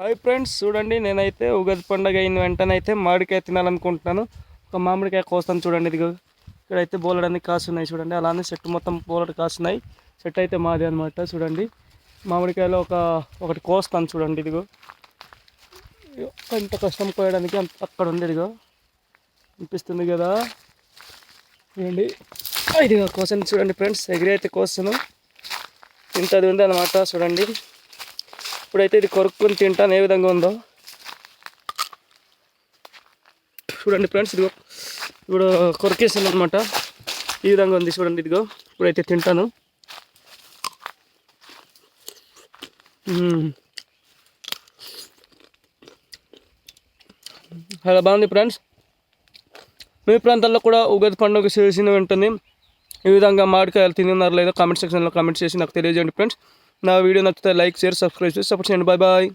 Hi friends, చూడండి నేనైతే ఉగాది పండుగ అయిన వెంటనే అయితే మామిడికాయ తినాలనుకుంటున్నాను. ఒక మామిడికాయ కోస్తాను చూడండి. ఇదిగో ఇక్కడైతే బోలెడన్ని కాసున్నాయి చూడండి. అలానే చెట్టు మొత్తం బోలెడు కాసున్నాయి. చెట్టు అయితే మాది అనమాట. చూడండి మామిడికాయలో ఒకటి కోస్తాను చూడండి. ఇదిగో ఎంత కష్టం కోయడానికి అక్కడ ఉంది. ఇదిగో అనిపిస్తుంది కదా. చూడండి ఇదిగో కోసాను చూడండి ఫ్రెండ్స్. ఎగిరి అయితే కోస్తాను. ఇంతది ఉంది అనమాట. చూడండి ఇప్పుడైతే ఇది కొరుక్కుని తింటాను ఏ విధంగా ఉందో చూడండి ఫ్రెండ్స్. ఇదిగో ఇప్పుడు కొరికేసాను అనమాట. ఈ విధంగా ఉంది చూడండి. ఇదిగో ఇప్పుడైతే తింటాను. చాలా బాగుంది ఫ్రెండ్స్. మీ ప్రాంతాల్లో కూడా ఉగాది పండుగ చేసిన వెంటనే ఈ విధంగా మామిడికాయలు తిన్నారు లేదో కామెంట్ సెక్షన్లో కామెంట్ చేసి నాకు తెలియజేయండి ఫ్రెండ్స్. నా వీడియో నచ్చితే లైక్ షేర్ సబ్స్క్రైబ్ చేసి సపోర్ట్ చేయండి. Bye bye.